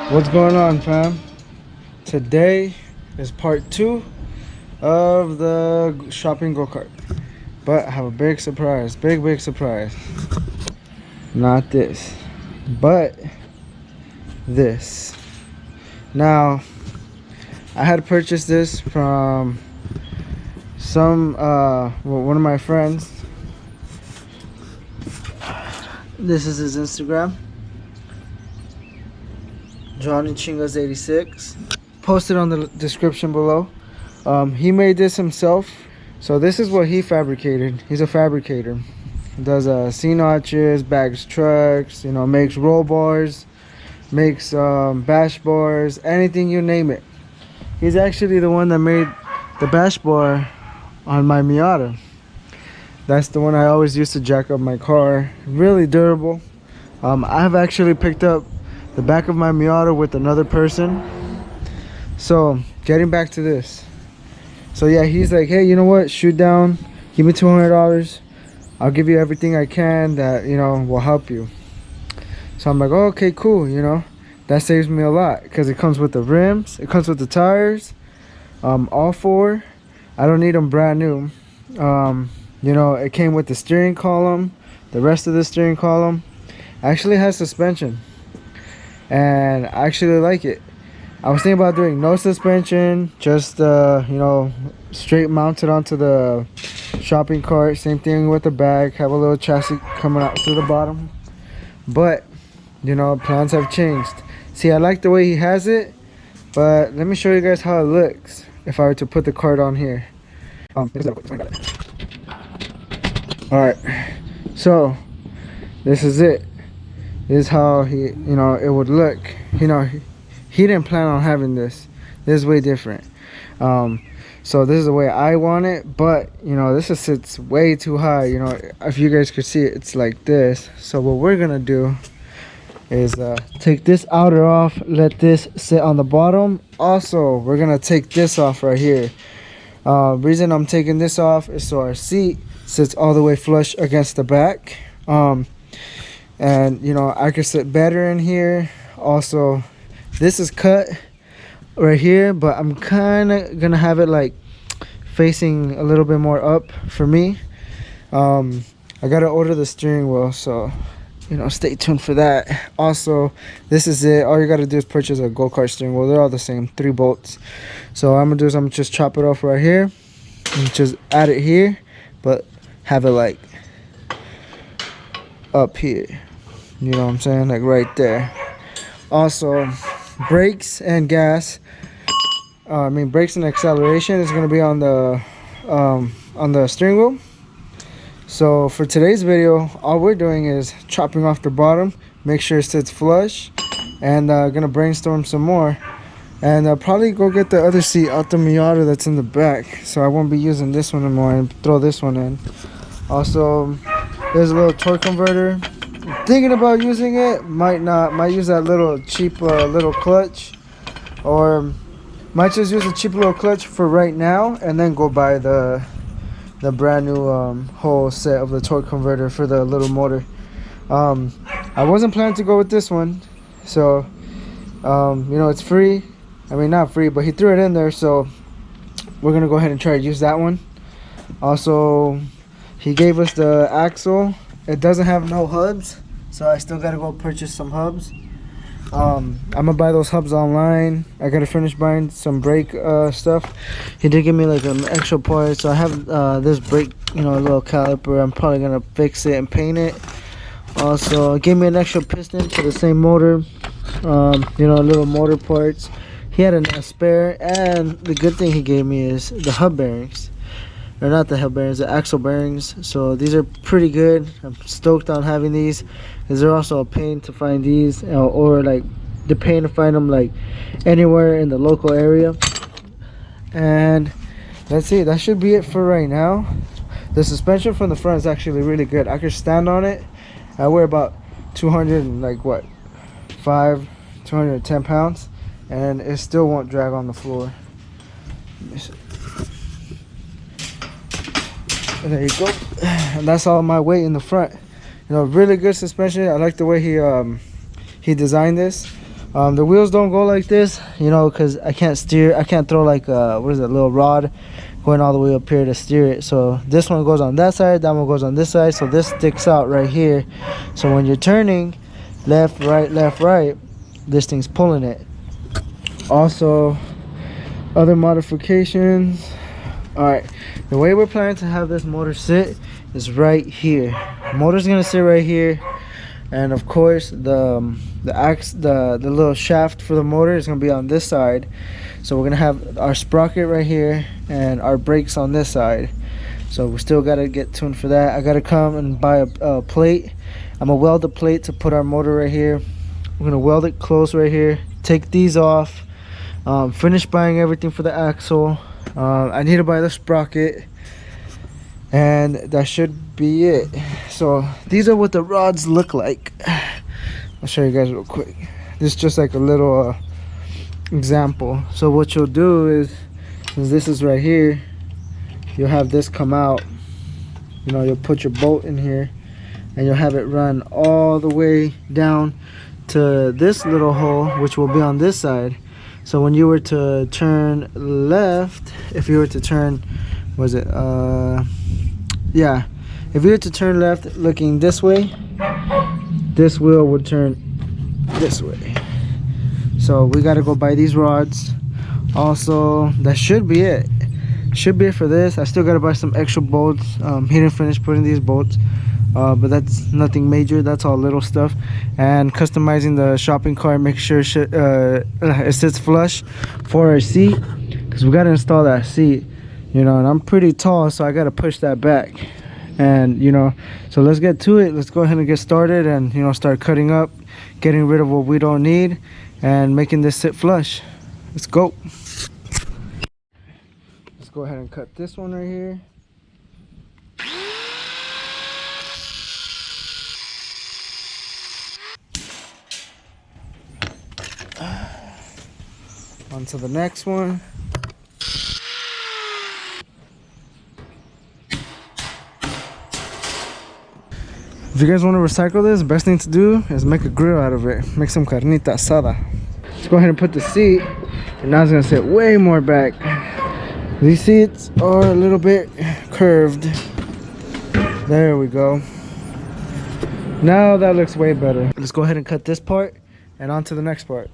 What's going on, fam? Today is part 2 of the shopping go-kart. But I have a big surprise. Big surprise. Not this, but this. Now, I had purchased this from one of my friends. This is his Instagram. Johnny Chingas 86. Posted on the description below. He made this himself. So this is what he fabricated. He's a fabricator. Does C notches, bags trucks, makes roll bars, makes bash bars, anything you name it. He's actually the one that made the bash bar on my MIATA. That's the one I always used to jack up my car. Really durable. I've actually picked up the back of my MIATA with another person. So getting back to this, so yeah, he's like, hey, you know what, shoot down, give me $200, I'll give you everything I can that will help you. So I'm like, oh, okay, cool. That saves me a lot because it comes with the rims, it comes with the tires, all four. I don't need them brand new. It came with the steering column, the rest of the steering column actually has suspension, and I actually like it. I was thinking about doing no suspension, just straight mounted onto the shopping cart. Same thing with the bag, have a little chassis coming out through the bottom. But plans have changed. See, I like the way he has it, but let me show you guys how it looks if I were to put the cart on here. Alright, so this is it. This is how it would look. He didn't plan on having this. This is way different. So this is the way I want it, but this sits way too high. If you guys could see it, it's like this. So what we're gonna do is take this outer off, let this sit on the bottom. Also, we're gonna take this off right here. Reason I'm taking this off is so our seat sits all the way flush against the back. And I could sit better in here. Also, this is cut right here, but I'm kind of gonna have it like facing a little bit more up for me. I gotta order the steering wheel, so stay tuned for that. Also, this is it. All you gotta do is purchase a go-kart steering wheel. They're all the same, 3 bolts. So what I'm gonna do is I'm gonna just chop it off right here and just add it here, but have it like up here, you know what I'm saying, like right there. Also, brakes and gas, brakes and acceleration is going to be on the steering wheel. So for today's video, all we're doing is chopping off the bottom, make sure it sits flush, and gonna brainstorm some more, and probably go get the other seat out the MIATA that's in the back, so I won't be using this one anymore and throw this one in. Also, there's a little torque converter. Thinking about using it, might use that little cheap little clutch, or might just use a cheap little clutch for right now and then go buy the brand new whole set of the torque converter for the little motor. I wasn't planning to go with this one, so it's free. I mean, not free, but he threw it in there, so we're gonna go ahead and try to use that one. Also, he gave us the axle. It doesn't have no hubs, so I still gotta go purchase some hubs. I'm gonna buy those hubs online. I gotta finish buying some brake stuff. He did give me like an extra part, so I have this brake, little caliper. I'm probably gonna fix it and paint it. Also, gave me an extra piston for the same motor. Little motor parts. He had a spare, and the good thing he gave me is the hub bearings. Or not the hub bearings, the axle bearings. So these are pretty good. I'm stoked on having these, because they're also a pain to find these, or like the pain to find them like anywhere in the local area. And that's it. That should be it for right now. The suspension from the front is actually really good. I could stand on it. I weigh about 210 pounds, and it still won't drag on the floor. Let me see. And there you go. And that's all my weight in the front. Really good suspension. I like the way he designed this. The wheels don't go like this, you know, because I can't steer. I can't throw like what is it, a little rod going all the way up here to steer it. So this one goes on that side, that one goes on this side, so this sticks out right here. So when you're turning left, right, this thing's pulling it. Also, other modifications. All right, the way we're planning to have this motor sit is right here. Motor's gonna sit right here, and of course the little shaft for the motor is gonna be on this side. So we're gonna have our sprocket right here and our brakes on this side. So we still gotta get tuned for that. I gotta come and buy a plate. I'm gonna weld the plate to put our motor right here. We're gonna weld it close right here, take these off, finish buying everything for the axle. I need to buy the sprocket, and that should be it. So these are what the rods look like. I'll show you guys real quick. This is just like a little example. So what you'll do is, since this is right here, you'll have this come out. You know, you'll put your bolt in here and you'll have it run all the way down to this little hole, which will be on this side. So when you were to turn left, if you were to turn, was it yeah, if you were to turn left looking this way, this wheel would turn this way. So we got to go buy these rods. Also, that should be it. Should be it for this. I still got to buy some extra bolts. He didn't finish putting these bolts, but that's nothing major. That's all little stuff. And customizing the shopping cart, make sure it sits flush for our seat, because we got to install that seat, you know, and I'm pretty tall, so I got to push that back. And you know, so let's get to it. Let's go ahead and get started, and you know, start cutting up, getting rid of what we don't need, and making this sit flush. Let's go. Let's go ahead and cut this one right here. On to the next one. If you guys want to recycle this, the best thing to do is make a grill out of it. Make some carnita asada. Let's go ahead and put the seat, and now it's gonna sit way more back. These seats are a little bit curved. There we go. Now that looks way better. Let's go ahead and cut this part, and on to the next part.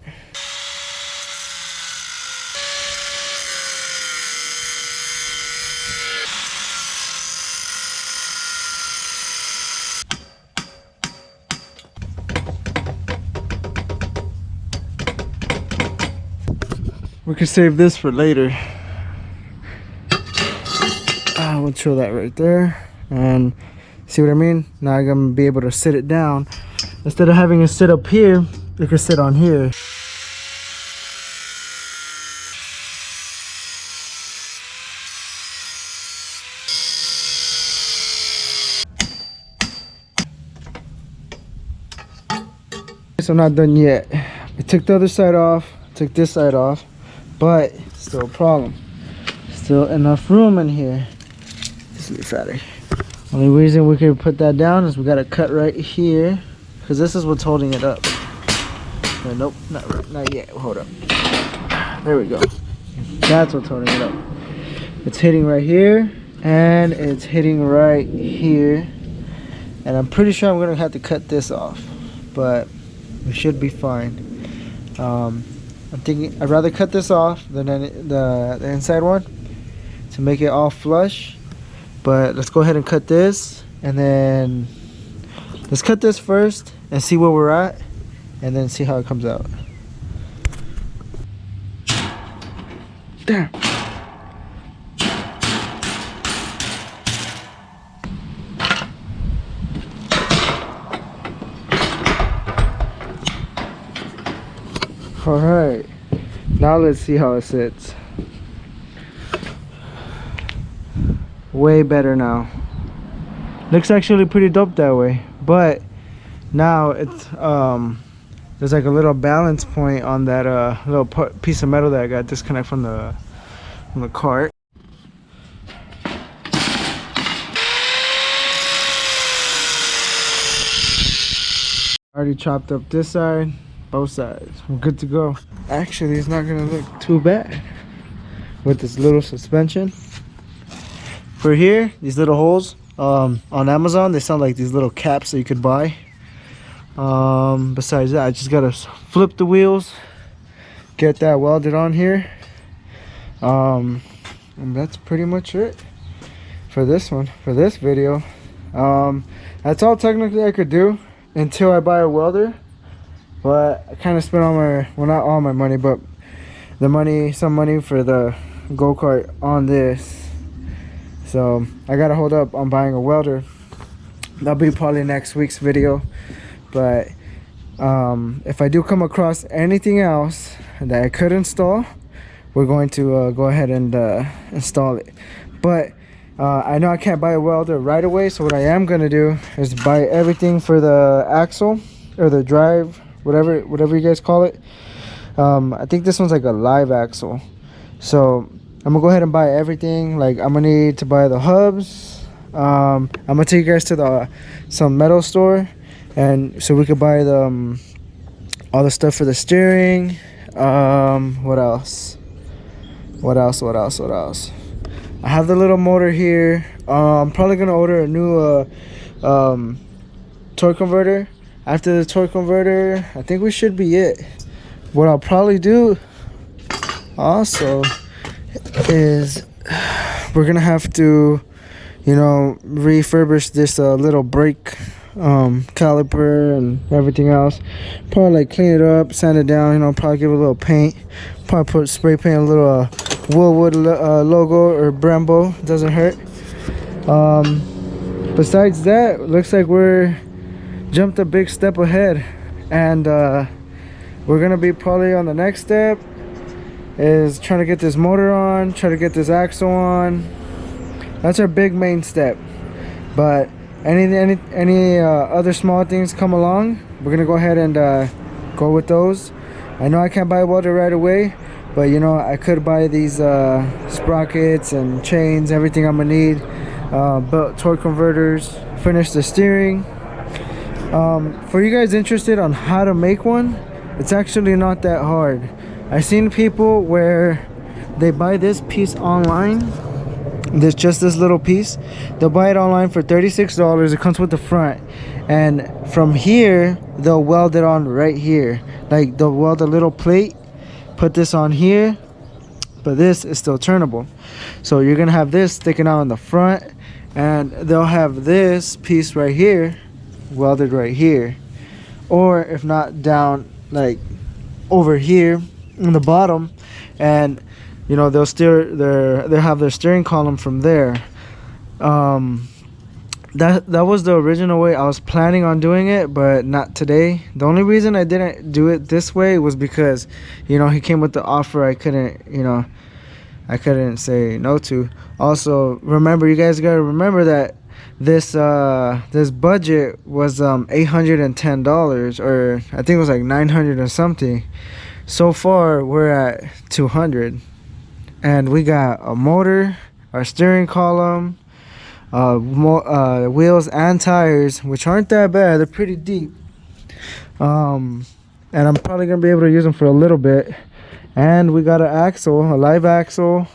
We can save this for later. We'll chill that right there, and see what I mean? Now I'm gonna be able to sit it down. Instead of having it sit up here, it can sit on here. So I'm not done yet. I took the other side off, took this side off, but still a problem. Still enough room in here. This is fatter. Only reason we can put that down is we gotta cut right here, because this is what's holding it up. Nope, not yet. Hold up. There we go. That's what's holding it up. It's hitting right here, and it's hitting right here. And I'm pretty sure I'm gonna have to cut this off, but we should be fine. I'm thinking I'd rather cut this off than the inside one to make it all flush. But let's go ahead and cut this, and then let's cut this first and see where we're at, and then see how it comes out. Damn. All right, now let's see how it sits. Way better now. Looks actually pretty dope that way, but now it's there's like a little balance point on that little piece of metal that I got disconnect from the cart. Already chopped up this side, both sides. We're good to go. Actually, it's not gonna look too bad with this little suspension. For here, these little holes, on Amazon, they sound like these little caps that you could buy. Besides that, I just gotta flip the wheels, get that welded on here. And that's pretty much it for this one, for this video. That's all technically I could do until I buy a welder. But I kind of spent all my, well, not all my money, but the money, some money for the go-kart on this. So I gotta hold up on buying a welder. That'll be probably next week's video. But if I do come across anything else that I could install, we're going to go ahead and install it. But I know I can't buy a welder right away, so what I am gonna do is buy everything for the axle or the drive, whatever you guys call it. I think this one's like a live axle, so I'm gonna go ahead and buy everything. Like, I'm gonna need to buy the hubs. I'm gonna take you guys to some metal store, and so we could buy the all the stuff for the steering. What else? I have the little motor here. I'm probably gonna order a new torque converter. After the torque converter, I think we should be it. What I'll probably do also is we're gonna have to, you know, refurbish this little brake caliper and everything else. Probably like clean it up, sand it down, you know, probably give it a little paint. Probably put spray paint a little Woolwood logo or Brembo, doesn't hurt. Besides that, looks like we're jumped a big step ahead, and we're gonna be probably on the next step is trying to get this motor on, try to get this axle on. That's our big main step. But any other small things come along, we're gonna go ahead and go with those. I know I can't buy a welder right away, but you know, I could buy these sprockets and chains, everything I'm gonna need, belt torque converters, finish the steering. For you guys interested on how to make one, it's actually not that hard. I've seen people where they buy this piece online. There's just this little piece. They'll buy it online for $36. It comes with the front, and from here they'll weld it on right here. Like, they'll weld a little plate, put this on here, but this is still turnable. So you're gonna have this sticking out in the front, and they'll have this piece right here welded right here, or if not, down like over here in the bottom, and you know, they'll have their steering column from there. That was the original way I was planning on doing it, but not today. The only reason I didn't do it this way was because, you know, he came with the offer I couldn't say no to. Also, remember, you guys gotta remember that this budget was $810, or I think it was like 900 or something. So far we're at 200, and we got a motor, our steering column, wheels and tires, which aren't that bad. They're pretty deep, and I'm probably gonna be able to use them for a little bit. And we got an axle, a live axle.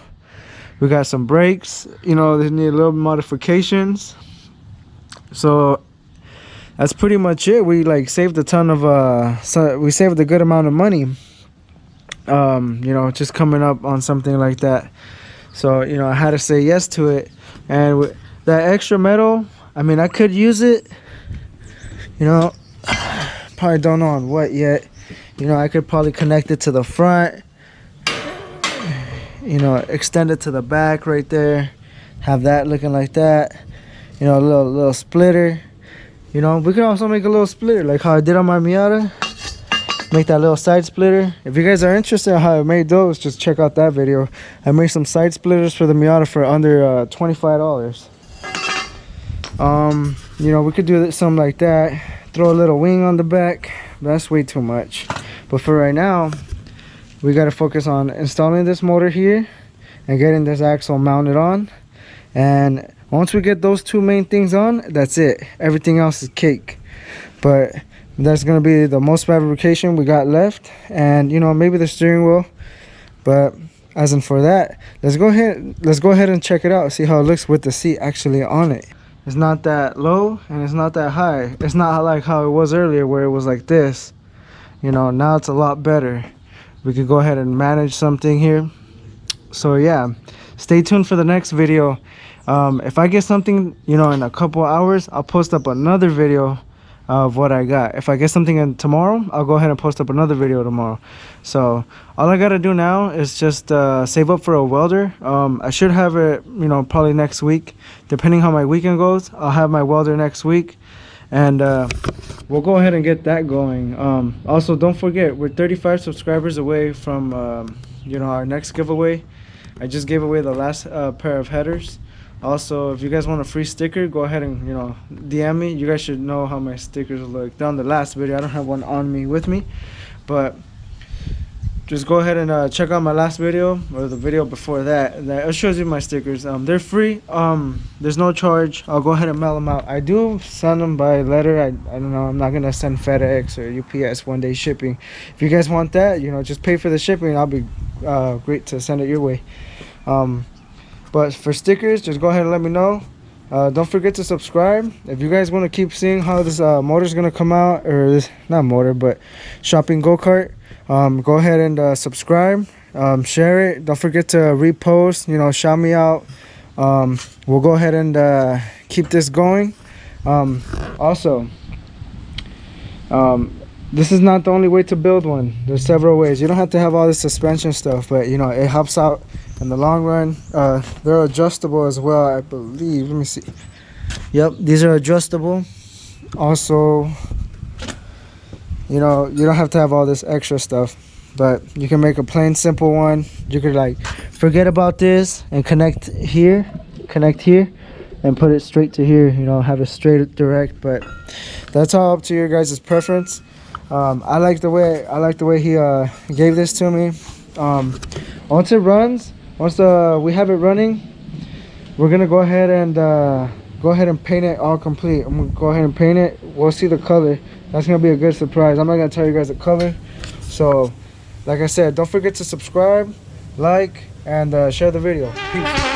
We got some brakes, you know, they need a little modifications. So that's pretty much it. We like saved a ton of we saved a good amount of money, you know, just coming up on something like that. So, you know, I had to say yes to it. And with that extra metal, I mean, I could use it, you know, probably don't know on what yet. You know, I could probably connect it to the front, you know, extend it to the back right there, have that looking like that, you know, a little splitter. You know, we could also make a little splitter like how I did on my MIATA. Make that little side splitter. If you guys are interested in how I made those, just check out that video. I made some side splitters for the MIATA for under $25. You know, we could do something like that, throw a little wing on the back. That's way too much. But for right now, we got to focus on installing this motor here and getting this axle mounted on. And once we get those two main things on, that's it. Everything else is cake. But That's gonna be the most fabrication we got left, and you know, maybe the steering wheel. But as in for that, let's go ahead and check it out, see how it looks with the seat actually on it. It's not that low and it's not that high. It's not like how it was earlier where it was like this. You know, now it's a lot better. We could go ahead and manage something here. So yeah, stay tuned for the next video. If I get something, you know, in a couple hours, I'll post up another video of what I got. If I get something in tomorrow, I'll go ahead and post up another video tomorrow. So all I gotta do now is just save up for a welder. I should have it, you know, probably next week, depending how my weekend goes. I'll have my welder next week, and we'll go ahead and get that going. Also, don't forget, we're 35 subscribers away from you know, our next giveaway. I just gave away the last pair of headers. Also, if you guys want a free sticker, go ahead and, you know, DM me. You guys should know how my stickers look. Down the last video, I don't have one on me with me, but just go ahead and check out my last video or the video before that. It shows you my stickers. They're free. There's no charge. I'll go ahead and mail them out. I do send them by letter. I don't know, I'm not gonna send FedEx or UPS 1-day shipping. If you guys want that, you know, just pay for the shipping. I'll be great to send it your way. But for stickers, just go ahead and let me know. Don't forget to subscribe. If you guys want to keep seeing how this motor is gonna come out, or this, not motor, but shopping go-kart, go ahead and subscribe, share it. Don't forget to repost, you know, shout me out. We'll go ahead and keep this going. Also, this is not the only way to build one. There's several ways. You don't have to have all this suspension stuff, but you know, it helps out in the long run. They're adjustable as well, I believe. Let me see. Yep, these are adjustable. Also, you know, you don't have to have all this extra stuff, but you can make a plain simple one. You could like forget about this and connect here and put it straight to here, you know, have it straight direct. But that's all up to your guys' preference. I like the way he gave this to me. Once it runs, once we have it running, we're gonna go ahead and paint it all complete. I'm gonna go ahead and paint it. We'll see the color. That's gonna be a good surprise. I'm not gonna tell you guys the color. So like I said, don't forget to subscribe, like, and share the video. Peace.